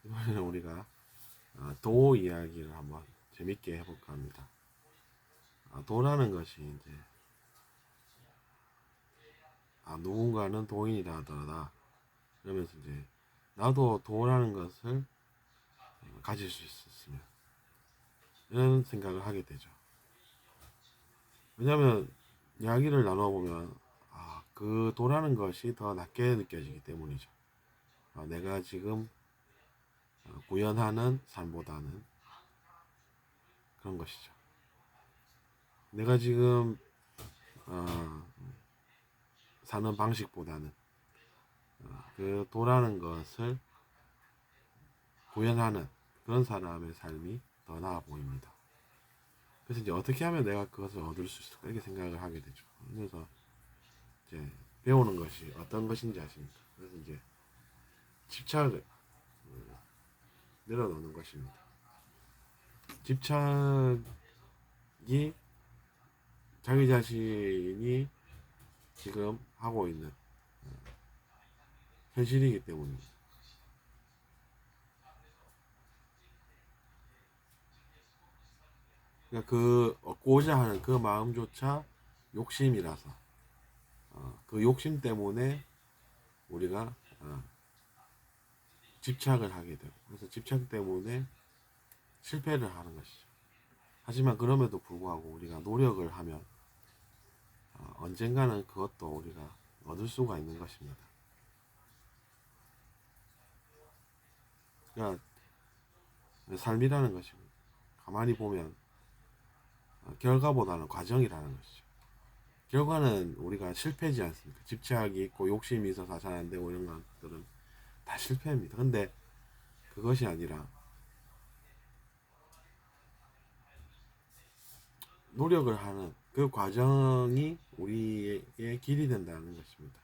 이번에는 우리가 도 이야기를 한번 재밌게 해볼까 합니다. 도라는 것이 이제 누군가는 도인이다 하더라. 그러면서 이제 나도 도라는 것을 가질 수 있었으면 이런 생각을 하게 되죠. 왜냐하면 이야기를 나눠보면 그 도라는 것이 더 낮게 느껴지기 때문이죠. 내가 지금 구현하는 삶보다는 그런 것이죠. 내가 지금 사는 방식보다는 그 도라는 것을 구현하는 그런 사람의 삶이 더 나아 보입니다. 그래서 이제 어떻게 하면 내가 그것을 얻을 수 있을까 이렇게 생각을 하게 되죠. 그래서 이제 배우는 것이 어떤 것인지 아십니까? 그래서 이제 집착을 내려놓는 것입니다. 집착이 자기 자신이 지금 하고 있는 현실이기 때문입니다. 그러니까 그 얻고자 하는 그 마음조차 욕심이라서 그 욕심 때문에 우리가 집착을 하게 되고, 그래서 집착 때문에 실패를 하는 것이죠. 하지만 그럼에도 불구하고 우리가 노력을 하면 언젠가는 그것도 우리가 얻을 수가 있는 것입니다. 그러니까 삶이라는 것이 가만히 보면 결과보다는 과정이라는 것이죠. 결과는 우리가 실패지 않습니까? 집착이 있고 욕심이 있어서 잘 안 되고 이런 것들은 다 실패입니다. 근데 그것이 아니라 노력을 하는 그 과정이 우리의 길이 된다는 것입니다.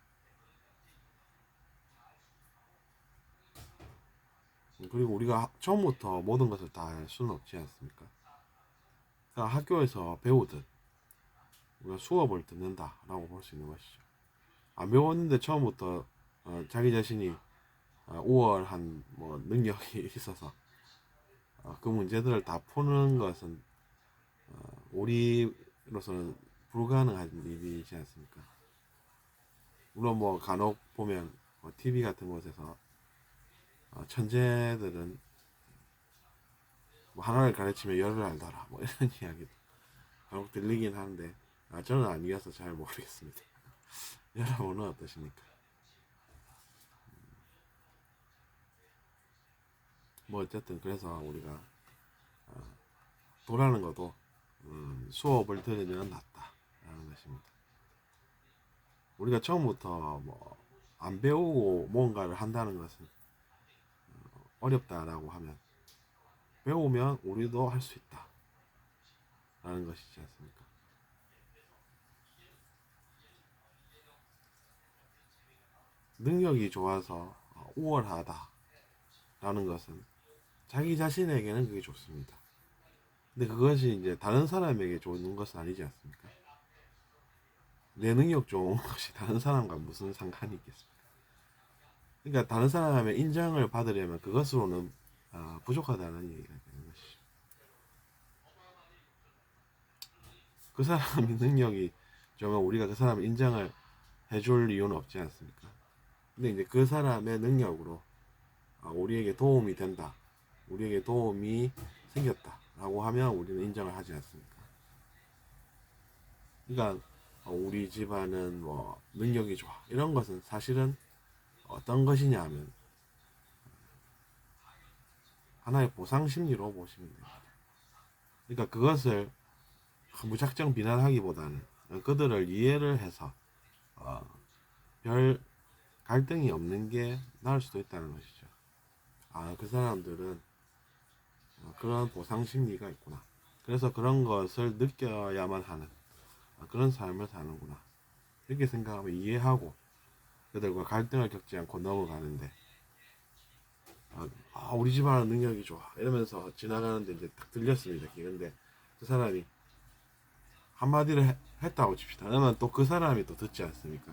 그리고 우리가 처음부터 모든 것을 다 할 수는 없지 않습니까? 그러니까 학교에서 배우듯 우리가 수업을 듣는다라고 볼 수 있는 것이죠. 안 배웠는데 처음부터 자기 자신이 우월한 능력이 있어서 그 문제들을 다 푸는 것은 우리로서는 불가능한 일이지 않습니까? 물론 간혹 보면 TV 같은 곳에서 천재들은 하나를 가르치면 열을 알더라 이런 이야기도 간혹 들리긴 하는데 저는 아니어서 잘 모르겠습니다. 여러분은 어떠십니까? 어쨌든 그래서 우리가 도라는 것도 수업을 들으면 낫다라는 것입니다. 우리가 처음부터 안 배우고 뭔가를 한다는 것은 어렵다라고 하면 배우면 우리도 할 수 있다라는 것이지 않습니까? 능력이 좋아서 우월하다라는 것은 자기 자신에게는 그게 좋습니다. 근데 그것이 이제 다른 사람에게 좋은 것은 아니지 않습니까? 내 능력 좋은 것이 다른 사람과 무슨 상관이 있겠습니까? 그러니까 다른 사람의 인정을 받으려면 그것으로는 부족하다는 얘기가 되는 것이죠. 그 사람의 능력이 좋으면 우리가 그 사람의 인정을 해줄 이유는 없지 않습니까? 근데 이제 그 사람의 능력으로 우리에게 도움이 된다, 우리에게 도움이 생겼다라고 하면 우리는 인정을 하지 않습니까? 그러니까 우리 집안은 능력이 좋아 이런 것은 사실은 어떤 것이냐 하면 하나의 보상 심리로 보시면 됩니다. 그러니까 그것을 무작정 비난하기보다는 그들을 이해를 해서 별 갈등이 없는 게 나을 수도 있다는 것이죠. 그 사람들은 그런 보상 심리가 있구나. 그래서 그런 것을 느껴야만 하는 그런 삶을 사는구나. 이렇게 생각하면 이해하고 그들과 갈등을 겪지 않고 넘어가는데 우리 집안은 능력이 좋아 이러면서 지나가는데 이제 딱 들렸습니다. 근데 그 사람이 한마디를 했다고 칩시다. 그러면 또 그 사람이 또 듣지 않습니까?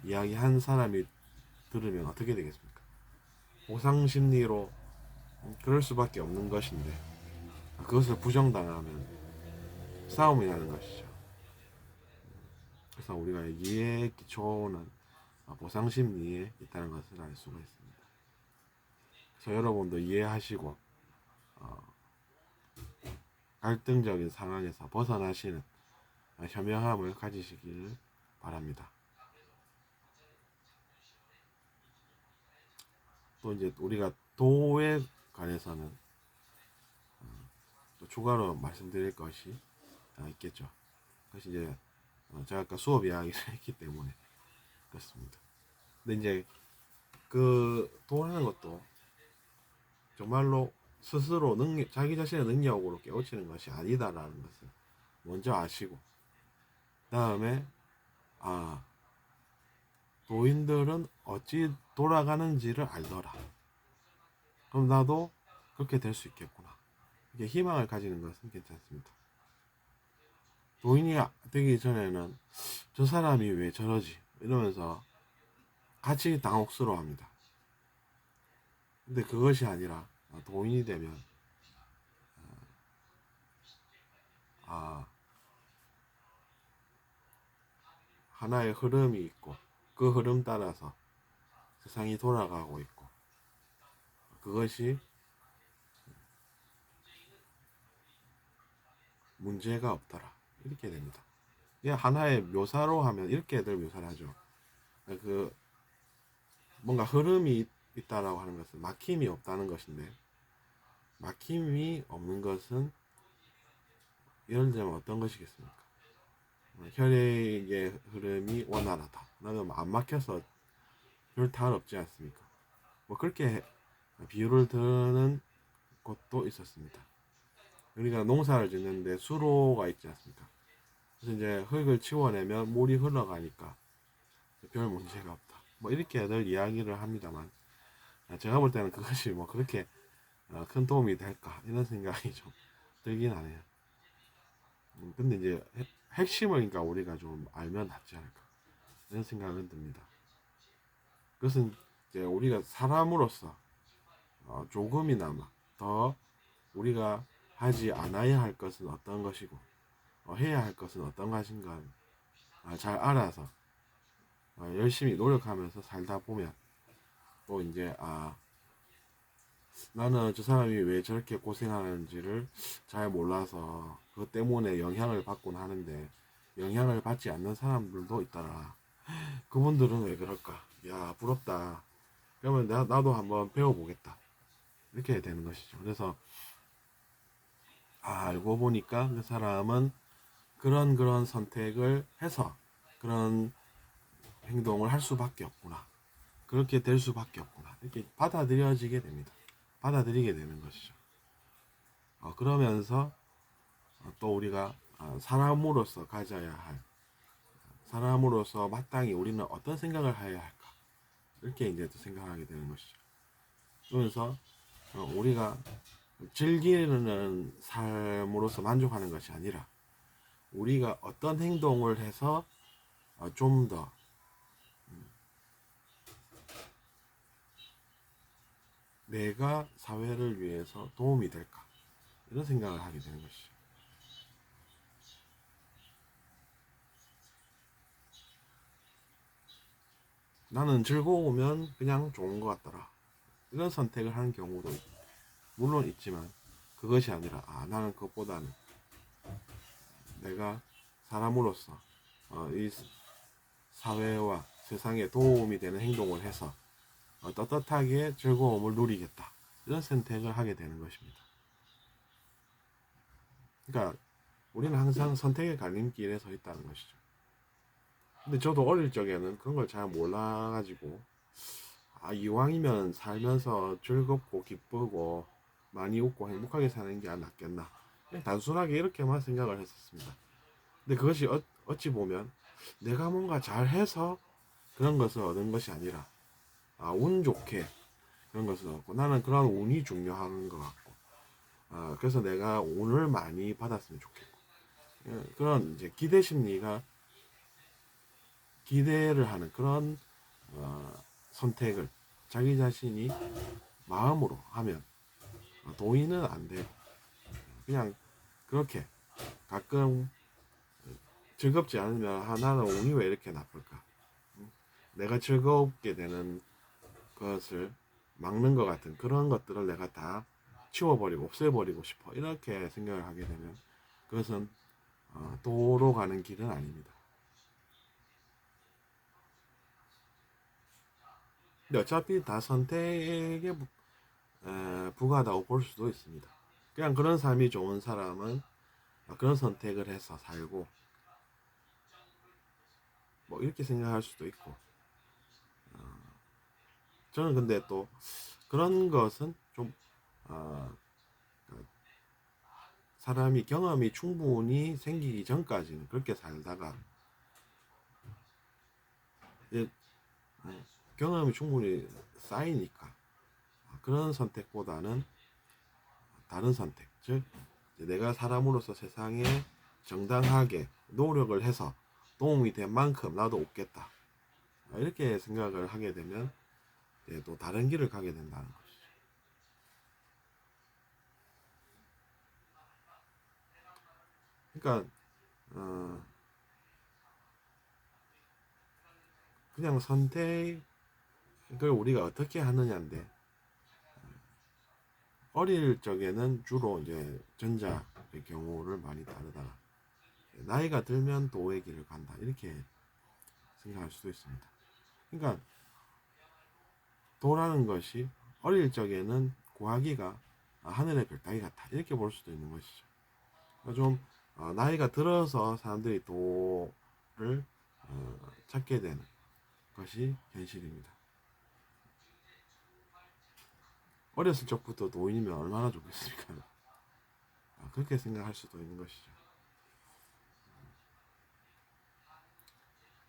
이야기 한 사람이 들으면 어떻게 되겠습니까? 보상 심리로 그럴 수밖에 없는 것인데 그것을 부정당하면 싸움이 나는 것이죠. 그래서 우리가 이해의 기초는 보상 심리에 있다는 것을 알 수가 있습니다. 그래서 여러분도 이해하시고 갈등적인 상황에서 벗어나시는 현명함을 가지시길 바랍니다. 또 이제 우리가 도에 관해서는 또 추가로 말씀드릴 것이 있겠죠. 그것이 이제 제가 아까 수업 이야기를 했기 때문에 그렇습니다. 근데 이제 그 도라는 것도 정말로 스스로 자기 자신의 능력으로 깨우치는 것이 아니다라는 것을 먼저 아시고, 다음에 도인들은 어찌 돌아가는지를 알더라. 그럼 나도 그렇게 될 수 있겠구나. 이게 희망을 가지는 것은 괜찮습니다. 도인이 되기 전에는 저 사람이 왜 저러지? 이러면서 같이 당혹스러워합니다. 근데 그것이 아니라 도인이 되면 하나의 흐름이 있고 그 흐름 따라서 세상이 돌아가고 있고 그것이 문제가 없더라. 이렇게 됩니다. 이게 하나의 묘사로 하면 이렇게들 묘사를 하죠. 그 뭔가 흐름이 있다라고 하는 것은 막힘이 없다는 것인데, 막힘이 없는 것은 예를 들면 어떤 것이겠습니까? 혈액의 흐름이 원활하다. 나는 안 막혀서 별 탈 없지 않습니까? 뭐 그렇게 비유를 드는 곳도 있었습니다. 우리가 농사를 짓는데 수로가 있지 않습니까? 그래서 이제 흙을 치워내면 물이 흘러가니까 별 문제가 없다. 뭐 이렇게들 이야기를 합니다만, 제가 볼 때는 그것이 뭐 그렇게 큰 도움이 될까 이런 생각이 좀 들긴 하네요. 근데 이제 핵심을 그러니까 우리가 좀 알면 낫지 않을까 이런 생각은 듭니다. 그것은 이제 우리가 사람으로서 조금이나마 더 우리가 하지 않아야 할 것은 어떤 것이고 해야 할 것은 어떤 것인가 잘 알아서 열심히 노력하면서 살다 보면 또 이제 나는 저 사람이 왜 저렇게 고생하는지를 잘 몰라서 그것 때문에 영향을 받곤 하는데 영향을 받지 않는 사람들도 있더라. 그분들은 왜 그럴까? 야, 부럽다. 그러면 나도 한번 배워보겠다. 이렇게 되는 것이죠. 그래서 알고 보니까 그 사람은 그런 선택을 해서 그런 행동을 할 수밖에 없구나. 그렇게 될 수밖에 없구나. 이렇게 받아들여지게 됩니다. 받아들이게 되는 것이죠. 그러면서 또 우리가 사람으로서 가져야 할, 사람으로서 마땅히 우리는 어떤 생각을 해야 할까? 이렇게 이제 또 생각하게 되는 것이죠. 그러면서 우리가 즐기는 삶으로서 만족하는 것이 아니라 우리가 어떤 행동을 해서 좀 더 내가 사회를 위해서 도움이 될까? 이런 생각을 하게 되는 것이죠. 나는 즐거우면 그냥 좋은 것 같더라. 이런 선택을 하는 경우도 물론 있지만 그것이 아니라 나는 그것보다는 내가 사람으로서 이 사회와 세상에 도움이 되는 행동을 해서 떳떳하게 즐거움을 누리겠다. 이런 선택을 하게 되는 것입니다. 그러니까 우리는 항상 선택의 갈림길에 서 있다는 것이죠. 근데 저도 어릴 적에는 그런 걸 잘 몰라가지고 이왕이면 살면서 즐겁고 기쁘고 많이 웃고 행복하게 사는 게 낫겠나, 그냥 단순하게 이렇게만 생각을 했었습니다. 근데 그것이 어찌 보면 내가 뭔가 잘해서 그런 것을 얻은 것이 아니라 운 좋게 그런 것을 얻고, 나는 그런 운이 중요한 것 같고 그래서 내가 운을 많이 받았으면 좋겠고, 그런 이제 기대 심리가 기대를 하는 그런 선택을 자기 자신이 마음으로 하면 도의는 안 되고 그냥 그렇게 가끔 즐겁지 않으면 나는 운이 왜 이렇게 나쁠까? 내가 즐겁게 되는 것을 막는 것 같은 그런 것들을 내가 다 치워버리고 없애버리고 싶어. 이렇게 생각을 하게 되면 그것은 도로 가는 길은 아닙니다. 근데 어차피 다 선택에 부과하다고 볼 수도 있습니다. 그냥 그런 삶이 좋은 사람은 그런 선택을 해서 살고 뭐 이렇게 생각할 수도 있고 저는 근데 또 그런 것은 좀 어, 사람이 경험이 충분히 생기기 전까지는 그렇게 살다가 이제 경험이 충분히 쌓이니까 그런 선택보다는 다른 선택, 즉 내가 사람으로서 세상에 정당하게 노력을 해서 도움이 된 만큼 나도 얻겠다. 이렇게 생각을 하게 되면 또 다른 길을 가게 된다는 것이죠. 그러니까 그냥 선택을 우리가 어떻게 하느냐인데 어릴 적에는 주로 이제 전자의 경우를 많이 다루다가 나이가 들면 도의 길을 간다 이렇게 생각할 수도 있습니다. 그러니까 도라는 것이 어릴 적에는 구하기가 하늘의 별 따기 같다 이렇게 볼 수도 있는 것이죠. 그러니까 좀 나이가 들어서 사람들이 도를 찾게 되는 것이 현실입니다. 어렸을 적부터 도인이면 얼마나 좋겠습니까? 그렇게 생각할 수도 있는 것이죠.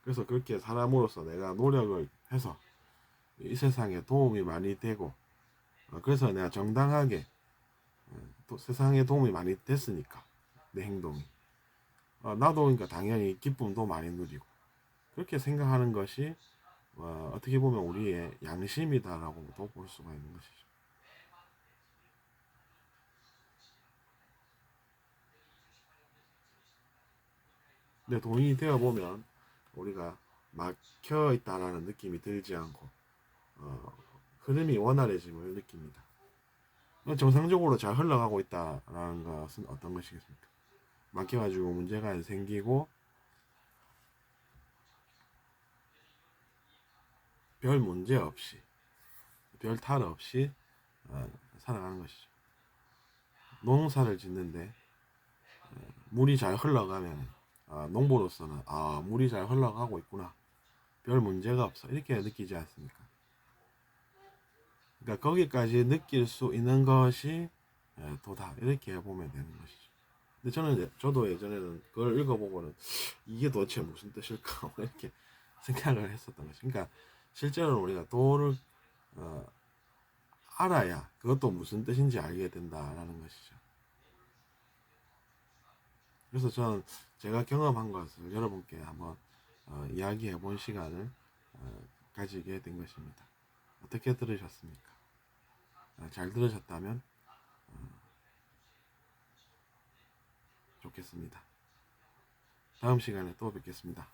그래서 그렇게 사람으로서 내가 노력을 해서 이 세상에 도움이 많이 되고 그래서 내가 정당하게 또 세상에 도움이 많이 됐으니까 내 행동이 나도 그러니까 당연히 기쁨도 많이 누리고 그렇게 생각하는 것이 어떻게 보면 우리의 양심이다라고도 볼 수가 있는 것이죠. 근데 돈이 되어 보면 우리가 막혀 있다라는 느낌이 들지 않고 흐름이 원활해짐을 느낍니다. 정상적으로 잘 흘러가고 있다라는 것은 어떤 것이겠습니까? 막혀가지고 문제가 생기고 별 문제 없이 별 탈 없이 살아가는 것이죠. 농사를 짓는데 물이 잘 흘러가면 농부로서는 물이 잘 흘러가고 있구나 별 문제가 없어 이렇게 느끼지 않습니까? 그러니까 거기까지 느낄 수 있는 것이 도다 이렇게 보면 되는 것이죠. 근데 저도 예전에는 그걸 읽어보고는 이게 도대체 무슨 뜻일까 이렇게 생각을 했었던 것이. 그러니까 실제로는 우리가 도를 알아야 그것도 무슨 뜻인지 알게 된다라는 것이죠. 그래서 저는 제가 경험한 것을 여러분께 한번 이야기해 본 시간을 가지게 된 것입니다. 어떻게 들으셨습니까? 잘 들으셨다면 좋겠습니다. 다음 시간에 또 뵙겠습니다.